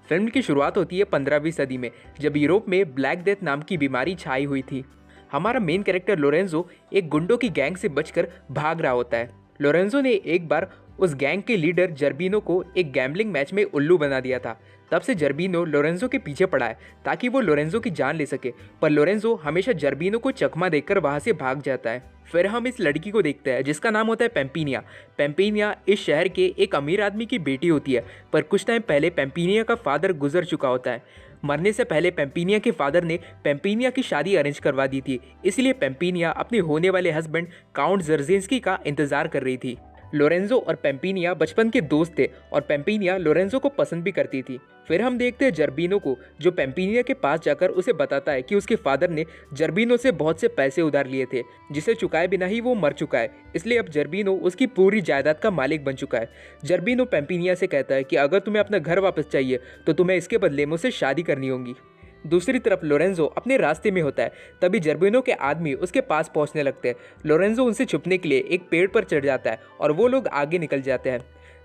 Film की शुरुआत होती है 15वीं सदी में, जब यूरोप में ब्लैक डेथ नाम की बीमारी छाई हुई थी। हमारा मेन कैरेक्टर लोरेंजो एक गुंडों की गैंग से बचकर भाग रहा होता है। लोरेंजो ने एक बार उस गैंग के लीडर जर्बिनो को एक गैम्बलिंग मैच में उल्लू बना दिया था। तब से जर्बिनो लोरेंजो के पीछे पड़ा है ताकि वो लोरेंजो की जान ले सके, पर लोरेंजो हमेशा जर्बिनो को चकमा देकर वहां से भाग जाता है। फिर हम इस लड़की को देखते हैं जिसका नाम होता है पेम्पिनिया। पेम्पिनिया इस शहर के एक अमीर आदमी की बेटी होती है, पर कुछ टाइम पहले पेम्पिनिया का फादर गुजर चुका होता है। मरने से पहले पेम्पिनिया के फादर ने पेम्पिनिया की शादी अरेंज करवा दी थी, इसलिए पेम्पिनिया अपने होने वाले हस्बैंड काउंट जर्जिंस्की का इंतजार कर रही थी। लोरेंजो और पेम्पिनिया बचपन के दोस्त थे और पेम्पिनिया लोरेंजो को पसंद भी करती थी। फिर हम देखते हैं जर्बिनो को, जो पेम्पिनिया के पास जाकर उसे बताता है कि उसके फादर ने जर्बिनो से बहुत से पैसे उधार लिए थे, जिसे चुकाए बिना ही वो मर चुका है, इसलिए अब जर्बिनो उसकी पूरी जायदाद का मालिक बन चुका है। जर्बिनो पेम्पिनिया से कहता है कि अगर तुम्हें अपना घर वापस चाहिए तो तुम्हें इसके बदले मुझसे शादी करनी होगी। दूसरी तरफ लोरेंजो अपने रास्ते में होता है, तभी जर्बिनो के आदमी उसके पास पहुंचने लगते हैं। लोरेंजो उनसे छुपने के लिए एक पेड़ पर चढ़ जाता है और वो लोग आगे निकल जाते हैं।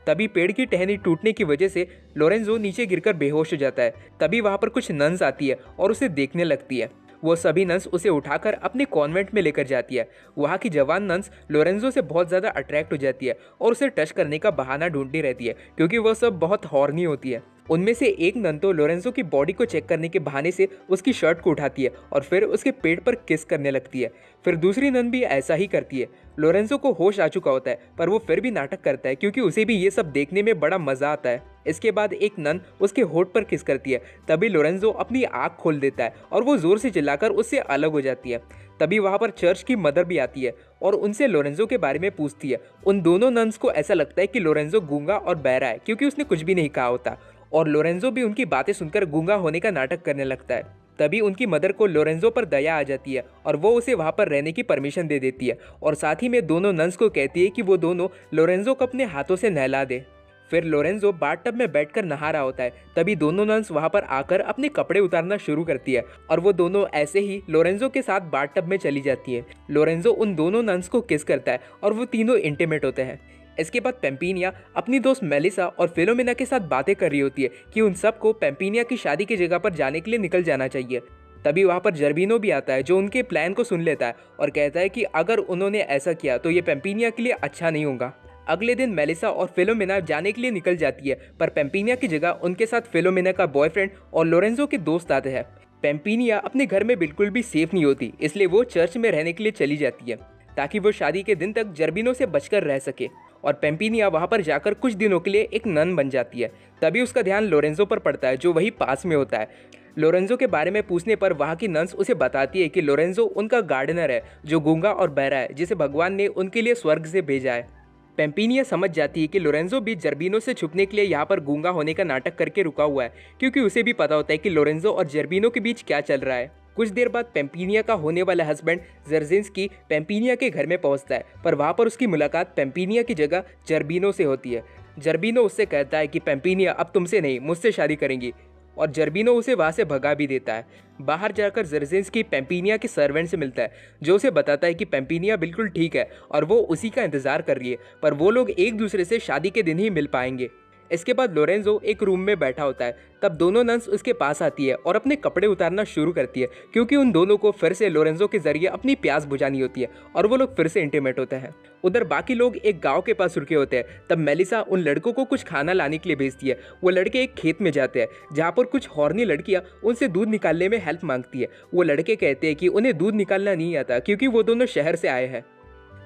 तभी पेड़ की टहनी टूटने की वजह से लोरेंजो नीचे गिरकर बेहोश हो जाता है। तभी वहां पर कुछ नन्स आती है और उसे देखने लगती है। वो सभी नन्स उसे उठाकर अपने कॉन्वेंट में लेकर जाती है। वहाँ की जवान नन्स लोरेंजो से बहुत ज़्यादा अट्रैक्ट हो जाती है और उसे टच करने का बहाना ढूंढती रहती है, क्योंकि वह सब बहुत हॉर्नी होती है। उनमें से एक नन तो लोरेंजो की बॉडी को चेक करने के बहाने से उसकी शर्ट को उठाती है और फिर उसके पेट पर किस करने लगती है। फिर दूसरी नन भी ऐसा ही करती है। लोरेंजो को होश आ चुका होता है, पर वो फिर भी नाटक करता है क्योंकि उसे भी ये सब देखने में बड़ा मजा आता है। इसके बाद एक नन उसके होठ पर किस करती है। तभी लोरेंजो अपनी आँख खोल देता है और वो जोर से चिल्लाकर उससे अलग हो जाती है। तभी वहाँ पर चर्च की मदर भी आती है और उनसे लोरेंजो के बारे में पूछती है। उन दोनों नन्स को ऐसा लगता है कि लोरेंजो गूंगा और बहरा है, क्योंकि उसने कुछ भी नहीं कहा होता, और लोरेंजो भी उनकी बातें सुनकर गूंगा होने का नाटक करने लगता है। तभी उनकी मदर को लोरेंजो पर दया आ जाती है और वो उसे वहाँ पर रहने की परमिशन दे देती है, और साथ ही में दोनों नन्स को कहती है कि वो दोनों लोरेंजो को अपने हाथों से नहला दे। फिर लोरेंजो बाथटब में बैठकर नहा रहा होता है। तभी दोनों नन्स वहाँ पर आकर अपने कपड़े उतारना शुरू करती है और वो दोनों ऐसे ही लोरेंजो के साथ बाथटब में चली जाती है। लोरेंजो उन दोनों नन्स को किस करता है और वो तीनों इंटीमेट होते हैं। इसके बाद पेम्पिनिया अपनी दोस्त मेलिसा और फिलोमिना के साथ बातें कर रही होती है कि उन सबको पेम्पिनिया की शादी की जगह पर जाने के लिए निकल जाना चाहिए। तभी वहाँ पर जर्बिनो भी आता है, जो उनके प्लान को सुन लेता है और कहता है कि अगर उन्होंने ऐसा किया तो ये पेम्पिनिया के लिए अच्छा नहीं होगा। अगले दिन मेलिसा और फिलोमिना जाने के लिए निकल जाती है, पर पेम्पिनिया की जगह उनके साथ फिलोमिना का बॉयफ्रेंड और लोरेंजो के दोस्त आते हैं। पेम्पिनिया अपने घर में बिल्कुल भी सेफ नहीं होती, इसलिए वो चर्च में रहने के लिए चली जाती है ताकि वो शादी के दिन तक जर्बिनो से बचकर रह सके, और पेम्पिनिया वहाँ पर जाकर कुछ दिनों के लिए एक नन बन जाती है। तभी उसका ध्यान लोरेंजो पर पड़ता है, जो वही पास में होता है। लोरेंजो के बारे में पूछने पर वहाँ की नन्स उसे बताती है कि लोरेंजो उनका गार्डनर है, जो गूंगा और बहरा है, जिसे भगवान ने उनके लिए स्वर्ग से भेजा है। पेम्पिनिया समझ जाती है कि लोरेंजो भी जर्बिनो से छुपने के लिए यहाँ पर गूंगा होने का नाटक करके रुका हुआ है, क्योंकि उसे भी पता होता है कि लोरेंजो और जर्बिनो के बीच क्या चल रहा है। कुछ देर बाद पेम्पिनिया का होने वाला हस्बैंड जर्जिंस्की पेम्पिनिया के घर में पहुंचता है, पर वहाँ पर उसकी मुलाकात पेम्पिनिया की जगह जर्बिनो से होती है। जर्बिनो उससे कहता है कि पेम्पिनिया अब तुमसे नहीं, मुझसे शादी करेंगी, और जर्बिनो उसे वहाँ से भगा भी देता है। बाहर जाकर जर्जिंस्की पेम्पिनिया के सर्वेंट से मिलता है, जो उसे बताता है कि पेम्पिनिया बिल्कुल ठीक है और वो उसी का इंतजार कर रही है, पर वो लोग एक दूसरे से शादी के दिन ही मिल पाएंगे। इसके बाद लोरेंजो एक रूम में बैठा होता है। तब दोनों नन्स उसके पास आती है और अपने कपड़े उतारना शुरू करती है, क्योंकि उन दोनों को फिर से लोरेंजो के जरिए अपनी प्यास बुझानी होती है और वो लोग फिर से इंटीमेट होते हैं। उधर बाकी लोग एक गांव के पास रुके होते हैं। तब मेलिसा उन लड़कों को कुछ खाना लाने के लिए भेजती है। वो लड़के एक खेत में जाते हैं, जहाँ पर कुछ हॉर्नी लड़कियाँ उनसे दूध निकालने में हेल्प मांगती है। वो लड़के कहते हैं कि उन्हें दूध निकालना नहीं आता, क्योंकि वो दोनों शहर से आए हैं।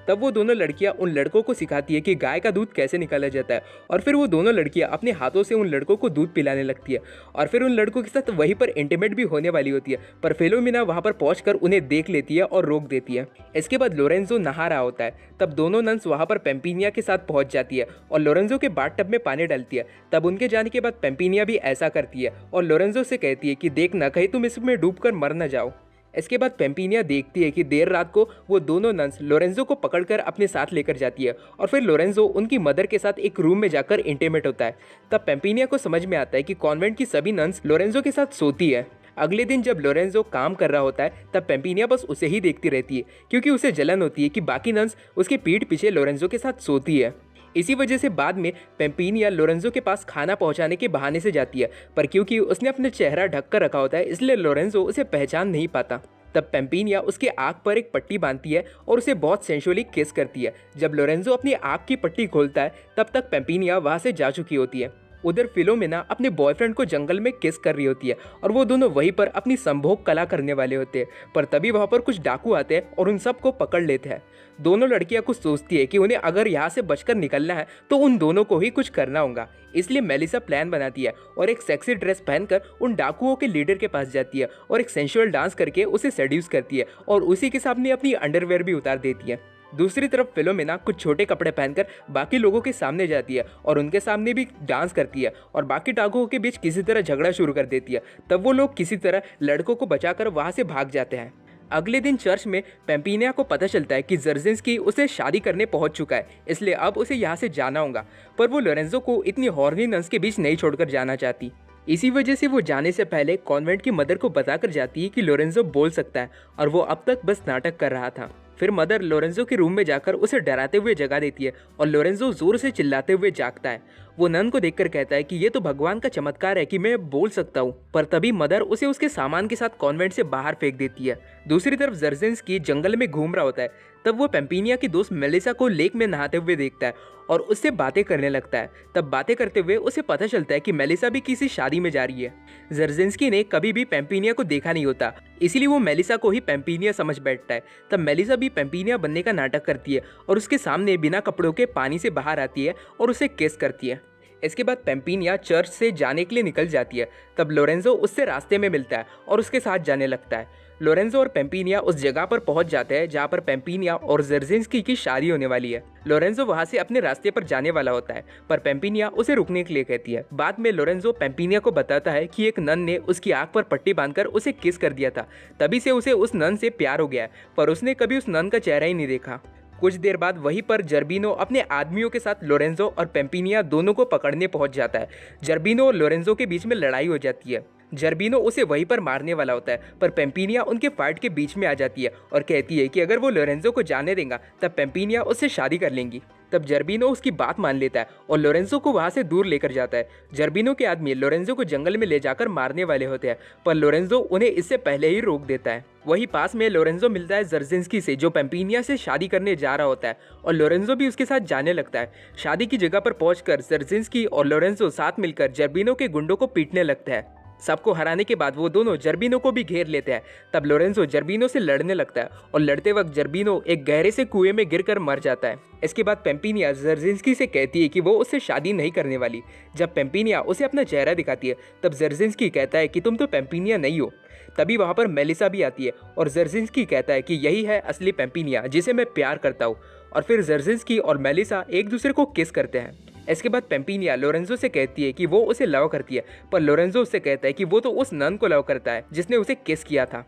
तब वो दोनों लड़कियां उन लड़कों को सिखाती है कि गाय का दूध कैसे निकाला जाता है, और फिर वो दोनों लड़कियां अपने हाथों से उन लड़कों को दूध पिलाने लगती है, और फिर उन लड़कों के साथ वहीं पर इंटीमेट भी होने वाली होती है, पर फिलोमिना वहां पर पहुंचकर उन्हें देख लेती है और रोक देती है। इसके बाद लोरेंजो नहा रहा होता है। तब दोनों नन्स वहां पर पेम्पिनिया के साथ पहुंच जाती है और लोरेंजो के बाथटब में पानी डालती है। तब उनके जाने के बाद पेम्पिनिया भी ऐसा करती है और लोरेंजो से कहती है कि देखना कहीं तुम इसमें डूबकर मर न जाओ। इसके बाद पेम्पिनिया देखती है कि देर रात को वो दोनों नन्स लोरेंजो को पकड़कर अपने साथ लेकर जाती है, और फिर लोरेंजो उनकी मदर के साथ एक रूम में जाकर इंटीमेट होता है। तब पेम्पिनिया को समझ में आता है कि कॉन्वेंट की सभी नन्स लोरेंजो के साथ सोती है। अगले दिन जब लोरेंजो काम कर रहा होता है, तब पेम्पिनिया बस उसे ही देखती रहती है, क्योंकि उसे जलन होती है कि बाकी नन्स उसके पीठ पीछे लोरेंजो के साथ सोती है। इसी वजह से बाद में पेम्पिनिया लोरेंजो के पास खाना पहुंचाने के बहाने से जाती है, पर क्योंकि उसने अपना चेहरा ढक कर रखा होता है इसलिए लोरेंजो उसे पहचान नहीं पाता। तब पेम्पिनिया उसके आँख पर एक पट्टी बांधती है और उसे बहुत सेंशुअली किस करती है। जब लोरेंजो अपनी आँख की पट्टी खोलता है तब तक पेम्पिनिया वहाँ से जा चुकी होती है। उधर फिलोमेना अपने बॉयफ्रेंड को जंगल में किस कर रही होती है और वो दोनों वहीं पर अपनी संभोग कला करने वाले होते हैं, पर तभी वहाँ पर कुछ डाकू आते हैं और उन सबको पकड़ लेते हैं। दोनों लड़कियां कुछ सोचती है कि उन्हें अगर यहाँ से बचकर निकलना है तो उन दोनों को ही कुछ करना होगा, इसलिए मेलिसा प्लान बनाती है और एक सेक्सी ड्रेस पहनकर उन डाकुओं के लीडर के पास जाती है और एक सेंशुअल डांस करके उसे सेड्यूस करती है और उसी के सामने अपनी अंडरवेयर भी उतार देती है। दूसरी तरफ फिलोमेना कुछ छोटे कपड़े पहनकर बाकी लोगों के सामने जाती है और उनके सामने भी डांस करती है और बाकी डाकुओं के बीच किसी तरह झगड़ा शुरू कर देती है। तब वो लोग किसी तरह लड़कों को बचाकर वहां से भाग जाते हैं। अगले दिन चर्च में पेम्पिनिया को पता चलता है कि जर्जिंस्की उसे शादी करने पहुंच चुका है, इसलिए अब उसे यहाँ से जाना होगा, पर वो लोरेंजो को इतनी हॉर्नी नन्स के बीच नहीं छोड़कर जाना चाहती। इसी वजह से वो जाने से पहले कॉन्वेंट की मदर को बताकर जाती है कि लोरेंजो बोल सकता है और वो अब तक बस नाटक कर रहा था। फिर मदर लोरेंजो के रूम में जाकर उसे डराते हुए जगा देती है और लोरेंजो जोर से चिल्लाते हुए जागता है। वो नन को देखकर कहता है कि ये तो भगवान का चमत्कार है कि मैं बोल सकता हूँ, पर तभी मदर उसे उसके सामान के साथ कॉन्वेंट से बाहर फेंक देती है। दूसरी तरफ जर्जिंस्की जंगल में घूम रहा होता है। तब वो पेम्पिनिया की दोस्त मेलिसा को लेक में नहाते हुए देखता है और उससे बातें करने लगता है। तब बातें करते हुए उसे पता चलता है कि मेलिसा भी किसी शादी में जा रही है। जर्जिंस्की ने कभी भी पेम्पिनिया को देखा नहीं होता, इसीलिए वो मेलिसा को ही पेम्पिनिया समझ बैठता है। तब मेलिसा भी पेम्पिनिया बनने का नाटक करती है और उसके सामने बिना कपड़ों के पानी से बाहर आती है और उसे किस करती है। इसके बाद पेम्पिनिया चर्च से जाने के लिए निकल जाती है। तब लोरेंजो उससे रास्ते में मिलता है और उसके साथ जाने लगता है। लोरेंजो और पेम्पिनिया उस जगह पर पहुंच जाते हैं जहां पर पेम्पिनिया और जर्जिंस्की की शादी होने वाली है। लोरेंजो वहां से अपने रास्ते पर जाने वाला होता है, पर पेम्पिनिया उसे रुकने के लिए कहती है। बाद में लोरेंजो पेम्पिनिया को बताता है कि एक नन ने उसकी आंख पर पट्टी बांधकर उसे किस कर दिया था, तभी से उसे उस नन से प्यार हो गया है, पर उसने कभी उस नन का चेहरा ही नहीं देखा। कुछ देर बाद वहीं पर जर्बिनो अपने आदमियों के साथ लोरेंजो और पेम्पिनिया दोनों को पकड़ने पहुंच जाता है। जर्बिनो और लोरेंजो के बीच में लड़ाई हो जाती है। जर्बिनो उसे वहीं पर मारने वाला होता है, पर पेम्पिनिया उनके फाइट के बीच में आ जाती है और कहती है कि अगर वो लोरेंजो को जाने देगा तब पेम्पिनिया उससे शादी कर लेंगी। तब जर्बिनो उसकी बात मान लेता है और लोरेंजो को वहां से दूर लेकर जाता है। जर्बिनो के आदमी लोरेंजो को जंगल में ले जाकर मारने वाले होते हैं, पर लोरेंजो उन्हें इससे पहले ही रोक देता है। वहीं पास में लोरेंजो मिलता है जर्जिंस्की से, जो पेम्पिनिया से शादी करने जा रहा होता है और लोरेंजो भी उसके साथ जाने लगता है। शादी की जगह पर पहुंचकर जर्जिंस्की और लोरेंजो साथ मिलकर जर्बिनो के गुंडों को पीटने लगता है। सबको हराने के बाद वो दोनों जर्बिनो को भी घेर लेते हैं। तब लोरेंजो जर्बिनो से लड़ने लगता है और लड़ते वक्त जर्बिनो एक गहरे से कुएं में गिरकर मर जाता है। इसके बाद पेम्पिनिया जर्जिंस्की से कहती है कि वो उससे शादी नहीं करने वाली। जब पेम्पिनिया उसे अपना चेहरा दिखाती है तब जर्जिंस्की कहता है कि तुम तो पेम्पिनिया नहीं हो। तभी वहाँ पर मेलिसा भी आती है और जर्जिंस्की कहता है कि यही है असली पेम्पिनिया जिसे मैं प्यार करता हूँ, और फिर जर्जिंस्की और मेलिसा एक दूसरे को किस करते हैं। इसके बाद पेम्पिनिया लोरेंजो से कहती है कि वो उसे लव करती है, पर लोरेंजो उससे कहता है कि वो तो उस नन को लव करता है जिसने उसे किस किया था।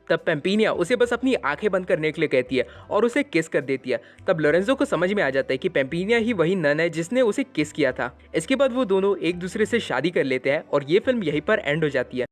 तब पेम्पिनिया उसे बस अपनी आंखें बंद करने के लिए कहती है और उसे किस कर देती है। तब लोरेंजो को समझ में आ जाता है कि पेम्पिनिया ही वही नन है जिसने उसे किस किया था। इसके बाद वो दोनों एक दूसरे से शादी कर लेते हैं और ये फिल्म यहीं पर एंड हो जाती है।